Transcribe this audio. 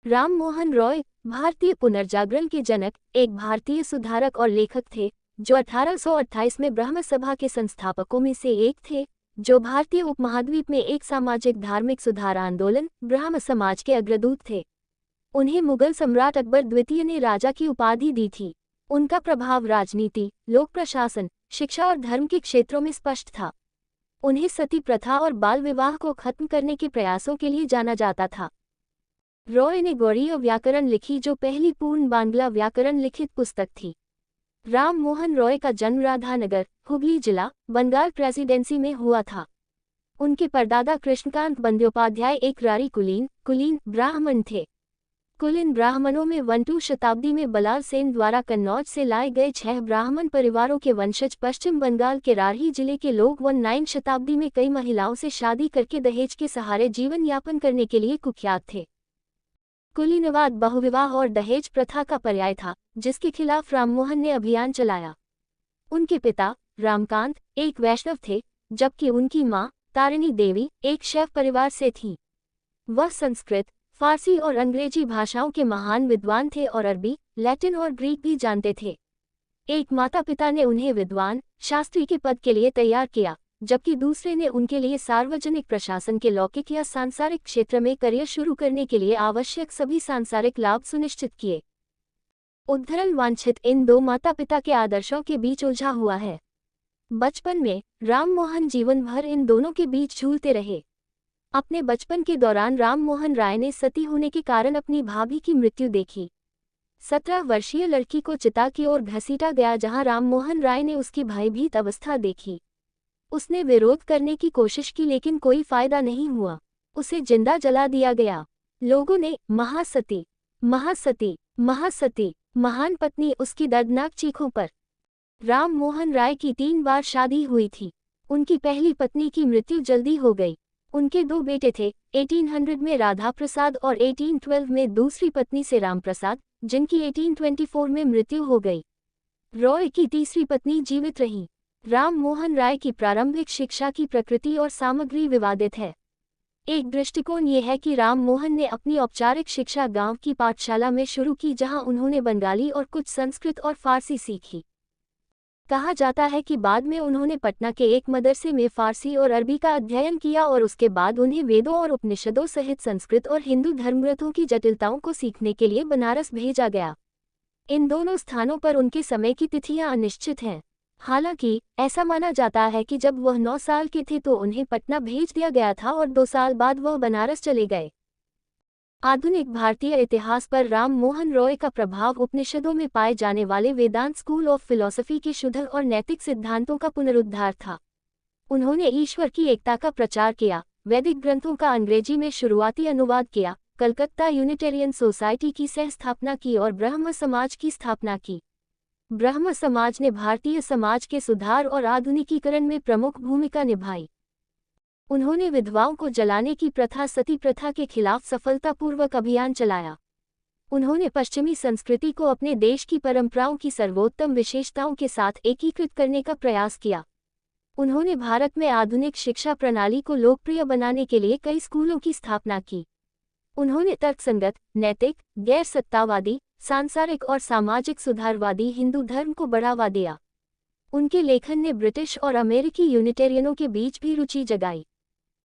राम मोहन रॉय भारतीय पुनर्जागरण के जनक, एक भारतीय सुधारक और लेखक थे, जो 1828 में ब्रह्म सभा के संस्थापकों में से एक थे, जो भारतीय उपमहाद्वीप में एक सामाजिक धार्मिक सुधार आंदोलन ब्रह्म समाज के अग्रदूत थे। उन्हें मुगल सम्राट अकबर द्वितीय ने राजा की उपाधि दी थी। उनका प्रभाव राजनीति, लोक प्रशासन, शिक्षा और धर्म के क्षेत्रों में स्पष्ट था। उन्हें सती प्रथा और बाल विवाह को खत्म करने के प्रयासों के लिए जाना जाता था। रॉय ने गौड़ीय व्याकरण लिखी, जो पहली पूर्ण बांग्ला व्याकरण लिखित पुस्तक थी। राम मोहन रॉय का जन्म राधानगर, हुगली जिला, बंगाल प्रेसिडेंसी में हुआ था। उनके परदादा कृष्णकांत बंद्योपाध्याय एक रारी कुलीन ब्राह्मण थे। कुलीन ब्राह्मणों में 12वीं शताब्दी में बलाल सेन द्वारा कन्नौज से लाए गए 6 ब्राह्मण परिवारों के वंशज पश्चिम बंगाल के राढ़ी जिले के लोग 19वीं शताब्दी में कई महिलाओं से शादी करके दहेज के सहारे जीवन यापन करने के लिए कुख्यात थे। कुलीनवाद बहुविवाह और दहेज प्रथा का पर्याय था, जिसके खिलाफ राममोहन ने अभियान चलाया। उनके पिता रामकांत एक वैष्णव थे, जबकि उनकी मां तारिणी देवी एक शैव परिवार से थी। वह संस्कृत, फारसी और अंग्रेजी भाषाओं के महान विद्वान थे और अरबी, लैटिन और ग्रीक भी जानते थे। एक माता पिता ने उन्हें विद्वान, शास्त्री के पद के लिए तैयार किया, जबकि दूसरे ने उनके लिए सार्वजनिक प्रशासन के लौकिक या सांसारिक क्षेत्र में करियर शुरू करने के लिए आवश्यक सभी सांसारिक लाभ सुनिश्चित किए। उद्धरण वांछित इन दो माता पिता के आदर्शों के बीच उलझा हुआ है। बचपन में राम मोहन जीवन भर इन दोनों के बीच झूलते रहे। अपने बचपन के दौरान राम मोहन राय ने सती होने के कारण अपनी भाभी की मृत्यु देखी। 17 वर्षीय लड़की को चिता की ओर घसीटा गया, जहां राम मोहन राय ने उसकी भयभीत अवस्था देखी। उसने विरोध करने की कोशिश की, लेकिन कोई फायदा नहीं हुआ। उसे जिंदा जला दिया गया। लोगों ने महासती महासती महासती महान पत्नी उसकी दर्दनाक चीखों पर। राम मोहन राय की 3 बार शादी हुई थी। उनकी पहली पत्नी की मृत्यु जल्दी हो गई। उनके 2 बेटे थे, 1800 में राधा प्रसाद और 1812 में दूसरी पत्नी से राम प्रसाद, जिनकी 1824 में मृत्यु हो गई। रॉय की तीसरी पत्नी जीवित रही। राम मोहन राय की प्रारंभिक शिक्षा की प्रकृति और सामग्री विवादित है। एक दृष्टिकोण ये है कि राम मोहन ने अपनी औपचारिक शिक्षा गांव की पाठशाला में शुरू की, जहां उन्होंने बंगाली और कुछ संस्कृत और फारसी सीखी। कहा जाता है कि बाद में उन्होंने पटना के एक मदरसे में फारसी और अरबी का अध्ययन किया और उसके बाद उन्हें वेदों और उपनिषदों सहित संस्कृत और हिंदू धर्मग्रंथों की जटिलताओं को सीखने के लिए बनारस भेजा गया। इन दोनों स्थानों पर उनके समय की तिथियां अनिश्चित हैं। हालांकि ऐसा माना जाता है कि जब वह 9 साल के थे तो उन्हें पटना भेज दिया गया था और 2 साल बाद वह बनारस चले गए। आधुनिक भारतीय इतिहास पर राम मोहन रॉय का प्रभाव उपनिषदों में पाए जाने वाले वेदांत स्कूल ऑफ फिलॉसफी के शुद्ध और नैतिक सिद्धांतों का पुनरुद्धार था। उन्होंने ईश्वर की एकता का प्रचार किया, वैदिक ग्रंथों का अंग्रेजी में शुरुआती अनुवाद किया, कलकत्ता यूनिटेरियन सोसाइटी की सह स्थापना की और ब्रह्म समाज की स्थापना की। ब्रह्म समाज ने भारतीय समाज के सुधार और आधुनिकीकरण में प्रमुख भूमिका निभाई। उन्होंने विधवाओं को जलाने की प्रथा, सती प्रथा के खिलाफ सफलतापूर्वक अभियान चलाया। उन्होंने पश्चिमी संस्कृति को अपने देश की परंपराओं की सर्वोत्तम विशेषताओं के साथ एकीकृत करने का प्रयास किया। उन्होंने भारत में आधुनिक शिक्षा प्रणाली को लोकप्रिय बनाने के लिए कई स्कूलों की स्थापना की। उन्होंने तर्कसंगत, नैतिक, गैर सत्तावादी, सांसारिक और सामाजिक सुधारवादी हिंदू धर्म को बढ़ावा दिया। उनके लेखन ने ब्रिटिश और अमेरिकी यूनिटेरियनों के बीच भी रुचि जगाई।